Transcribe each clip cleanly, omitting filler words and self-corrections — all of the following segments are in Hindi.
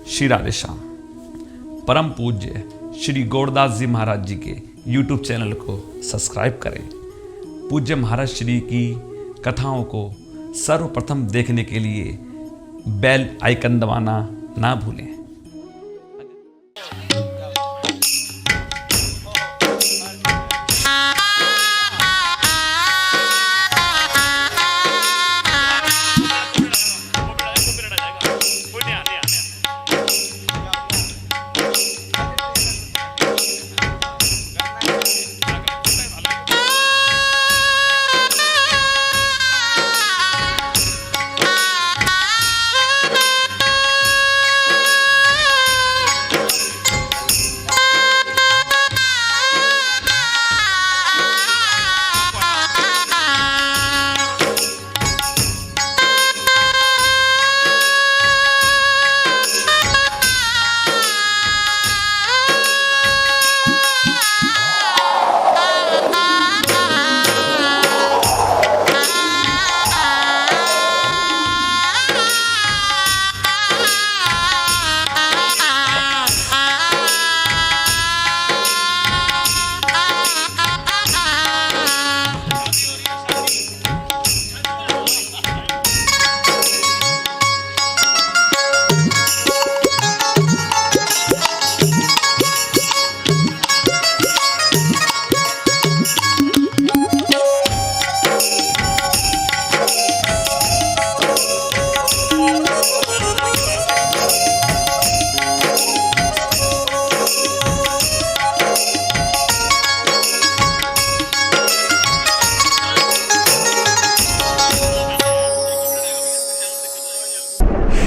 श्री राधे श्याम। परम पूज्य श्री गौरदास जी महाराज जी के YouTube चैनल को सब्सक्राइब करें। पूज्य महाराज श्री की कथाओं को सर्वप्रथम देखने के लिए बेल आइकन दबाना ना भूलें।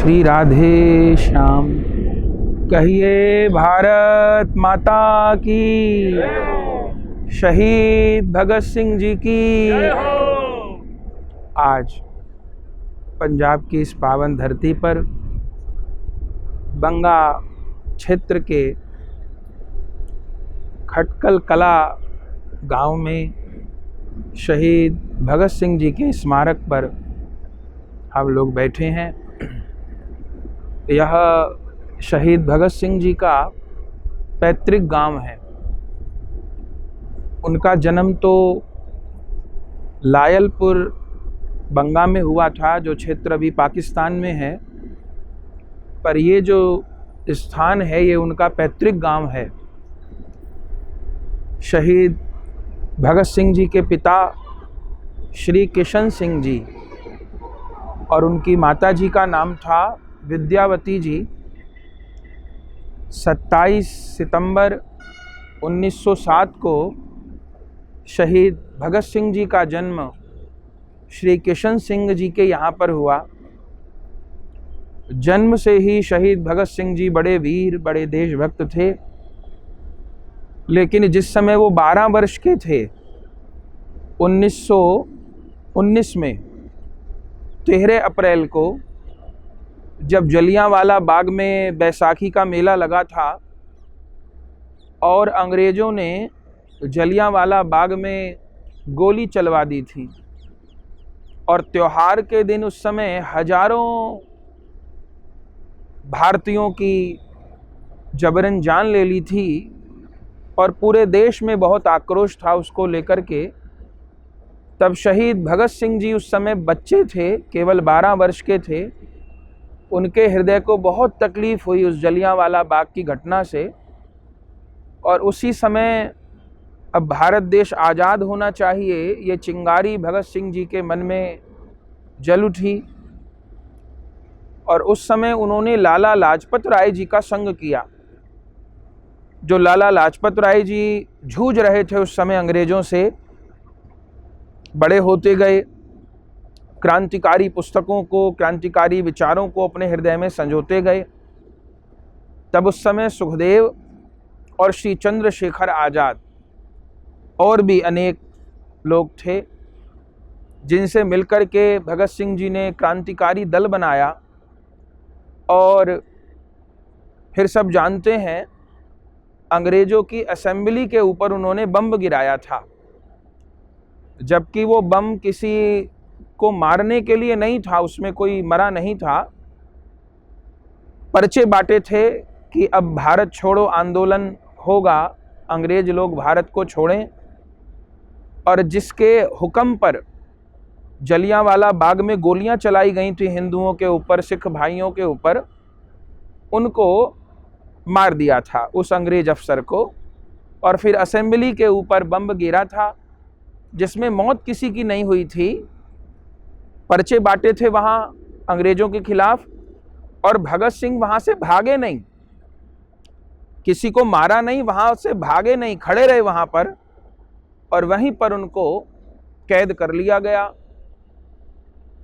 श्री राधे श्याम। कहिए भारत माता की, शहीद भगत सिंह जी की। आज पंजाब की इस पावन धरती पर बंगा क्षेत्र के खटकल कला गांव में शहीद भगत सिंह जी के स्मारक पर हम लोग बैठे हैं। यह शहीद भगत सिंह जी का पैतृक गांव है। उनका जन्म तो लायलपुर बंगा में हुआ था, जो क्षेत्र अभी पाकिस्तान में है, पर ये जो स्थान है ये उनका पैतृक गांव है। शहीद भगत सिंह जी के पिता श्री किशन सिंह जी और उनकी माता जी का नाम था विद्यावती जी। 27 सितंबर 1907 को शहीद भगत सिंह जी का जन्म श्री किशन सिंह जी के यहाँ पर हुआ। जन्म से ही शहीद भगत सिंह जी बड़े वीर, बड़े देशभक्त थे। लेकिन जिस समय वो 12 वर्ष के थे, 1919 में 13 अप्रैल को जब जलियांवाला बाग में बैसाखी का मेला लगा था और अंग्रेज़ों ने जलियांवाला बाग में गोली चलवा दी थी, और त्योहार के दिन उस समय हजारों भारतीयों की जबरन जान ले ली थी, और पूरे देश में बहुत आक्रोश था उसको लेकर के। तब शहीद भगत सिंह जी उस समय बच्चे थे, केवल 12 वर्ष के थे। उनके हृदय को बहुत तकलीफ़ हुई उस जलियांवाला बाग की घटना से, और उसी समय अब भारत देश आज़ाद होना चाहिए, ये चिंगारी भगत सिंह जी के मन में जल उठी। और उस समय उन्होंने लाला लाजपत राय जी का संग किया। जो लाला लाजपत राय जी जूझ रहे थे उस समय अंग्रेज़ों से, बड़े होते गए, क्रांतिकारी पुस्तकों को, क्रांतिकारी विचारों को अपने हृदय में संजोते गए। तब उस समय सुखदेव और श्री चंद्रशेखर आज़ाद और भी अनेक लोग थे, जिनसे मिलकर के भगत सिंह जी ने क्रांतिकारी दल बनाया। और फिर सब जानते हैं, अंग्रेज़ों की असेंबली के ऊपर उन्होंने बम गिराया था, जबकि वो बम किसी को मारने के लिए नहीं था, उसमें कोई मरा नहीं था। पर्चे बांटे थे कि अब भारत छोड़ो आंदोलन होगा, अंग्रेज लोग भारत को छोड़ें, और जिसके हुक्म पर जलियांवाला बाग में गोलियां चलाई गई थी हिंदुओं के ऊपर, सिख भाइयों के ऊपर, उनको मार दिया था उस अंग्रेज अफसर को। और फिर असेंबली के ऊपर बम गिरा था जिसमें मौत किसी की नहीं हुई थी। पर्चे बांटे थे वहां अंग्रेजों के खिलाफ, और भगत सिंह वहां से भागे नहीं, किसी को मारा नहीं, वहां से भागे नहीं, खड़े रहे वहां पर, और वहीं पर उनको कैद कर लिया गया।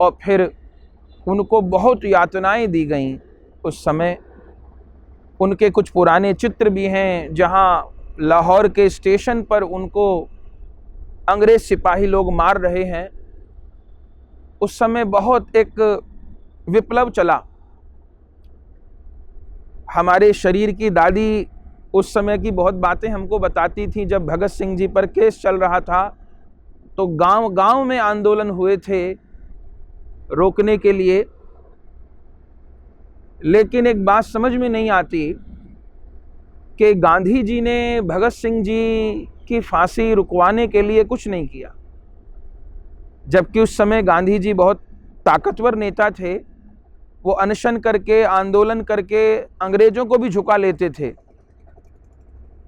और फिर उनको बहुत यातनाएं दी गईं उस समय। उनके कुछ पुराने चित्र भी हैं जहां लाहौर के स्टेशन पर उनको अंग्रेज सिपाही लोग मार रहे हैं। उस समय बहुत एक विप्लव चला। हमारे शरीर की दादी उस समय की बहुत बातें हमको बताती थी। जब भगत सिंह जी पर केस चल रहा था तो गांव गांव में आंदोलन हुए थे रोकने के लिए, लेकिन एक बात समझ में नहीं आती कि गांधी जी ने भगत सिंह जी की फांसी रुकवाने के लिए कुछ नहीं किया, जबकि उस समय गांधी जी बहुत ताकतवर नेता थे। वो अनशन करके, आंदोलन करके अंग्रेजों को भी झुका लेते थे।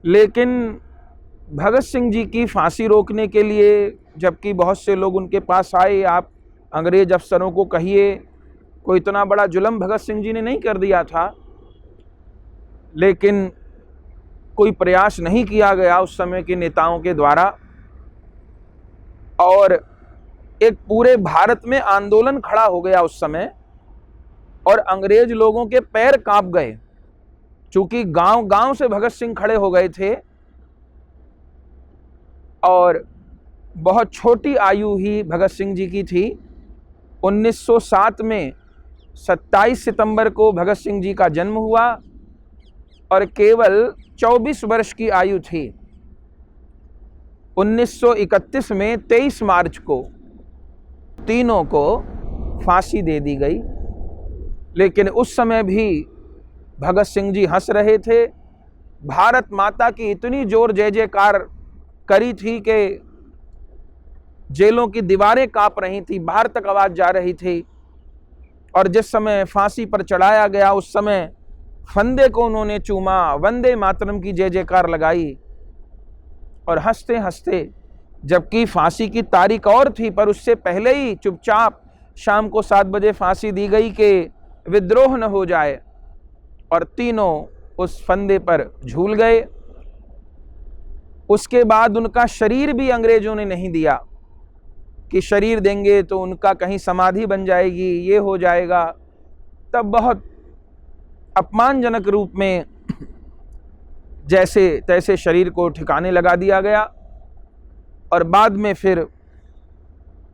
लेकिन भगत सिंह जी की फांसी रोकने के लिए, जबकि बहुत से लोग उनके पास आए, आप अंग्रेज अफसरों को कहिए, कोई इतना बड़ा जुल्म भगत सिंह जी ने नहीं कर दिया था, लेकिन कोई प्रयास नहीं किया गया उस समय के नेताओं के द्वारा। और एक पूरे भारत में आंदोलन खड़ा हो गया उस समय, और अंग्रेज लोगों के पैर कांप गए, चूंकि गांव गांव से भगत सिंह खड़े हो गए थे। और बहुत छोटी आयु ही भगत सिंह जी की थी। 1907 में 27 सितंबर को भगत सिंह जी का जन्म हुआ और केवल 24 वर्ष की आयु थी। 1931 में 23 मार्च को तीनों को फांसी दे दी गई। लेकिन उस समय भी भगत सिंह जी हंस रहे थे। भारत माता की इतनी जोर जय जयकार करी थी कि जेलों की दीवारें कांप रही थी, बाहर तक आवाज जा रही थी। और जिस समय फांसी पर चढ़ाया गया उस समय फंदे को उन्होंने चूमा, वंदे मातरम की जय जयकार लगाई और हंसते हंसते, जबकि फांसी की तारीख और थी, पर उससे पहले ही चुपचाप शाम को 7 बजे फांसी दी गई कि विद्रोह न हो जाए, और तीनों उस फंदे पर झूल गए। उसके बाद उनका शरीर भी अंग्रेजों ने नहीं दिया कि शरीर देंगे तो उनका कहीं समाधि बन जाएगी, ये हो जाएगा। तब बहुत अपमानजनक रूप में जैसे तैसे शरीर को ठिकाने लगा दिया गया। और बाद में फिर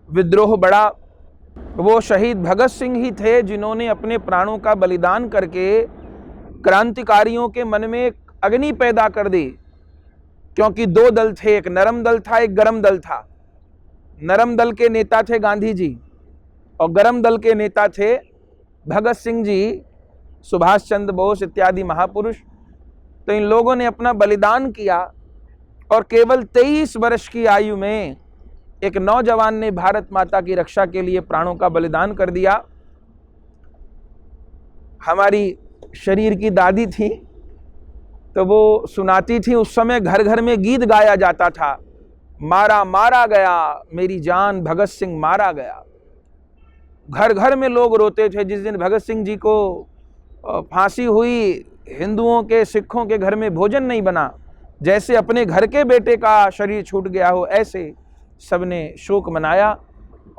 विद्रोह बढ़ा। वो शहीद भगत सिंह ही थे जिन्होंने अपने प्राणों का बलिदान करके क्रांतिकारियों के मन में एक अग्नि पैदा कर दी। क्योंकि 2 दल थे, एक नरम दल था, एक गरम दल था। नरम दल के नेता थे गांधी जी और गरम दल के नेता थे भगत सिंह जी, सुभाष चंद्र बोस इत्यादि महापुरुष। तो इन लोगों ने अपना बलिदान किया और केवल 23 वर्ष की आयु में एक नौजवान ने भारत माता की रक्षा के लिए प्राणों का बलिदान कर दिया। हमारी शरीर की दादी थी तो वो सुनाती थी, उस समय घर घर में गीत गाया जाता था, मारा मारा गया मेरी जान भगत सिंह मारा गया। घर घर में लोग रोते थे जिस दिन भगत सिंह जी को फांसी हुई। हिंदुओं के, सिखों के घर में भोजन नहीं बना, जैसे अपने घर के बेटे का शरीर छूट गया हो ऐसे सबने शोक मनाया।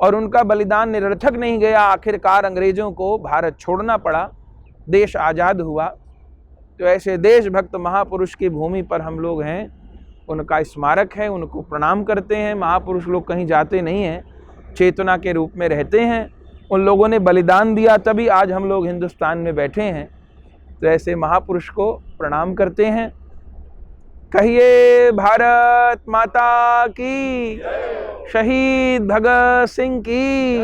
और उनका बलिदान निरर्थक नहीं गया। आखिरकार अंग्रेजों को भारत छोड़ना पड़ा, देश आज़ाद हुआ। तो ऐसे देशभक्त महापुरुष की भूमि पर हम लोग हैं, उनका स्मारक है, उनको प्रणाम करते हैं। महापुरुष लोग कहीं जाते नहीं हैं, चेतना के रूप में रहते हैं। उन लोगों ने बलिदान दिया तभी आज हम लोग हिंदुस्तान में बैठे हैं। तो ऐसे महापुरुष को प्रणाम करते हैं। कहिए भारत माता की, शहीद भगत सिंह की।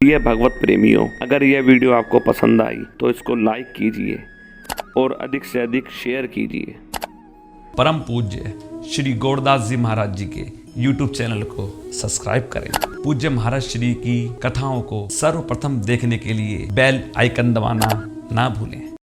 प्रिय भगवत प्रेमियों, अगर यह वीडियो आपको पसंद आई तो इसको लाइक कीजिए और अधिक से अधिक शेयर कीजिए। परम पूज्य श्री गौरदास जी महाराज जी के YouTube चैनल को सब्सक्राइब करें। पूज्य महाराज श्री की कथाओं को सर्वप्रथम देखने के लिए बेल आइकन दबाना ना भूलें।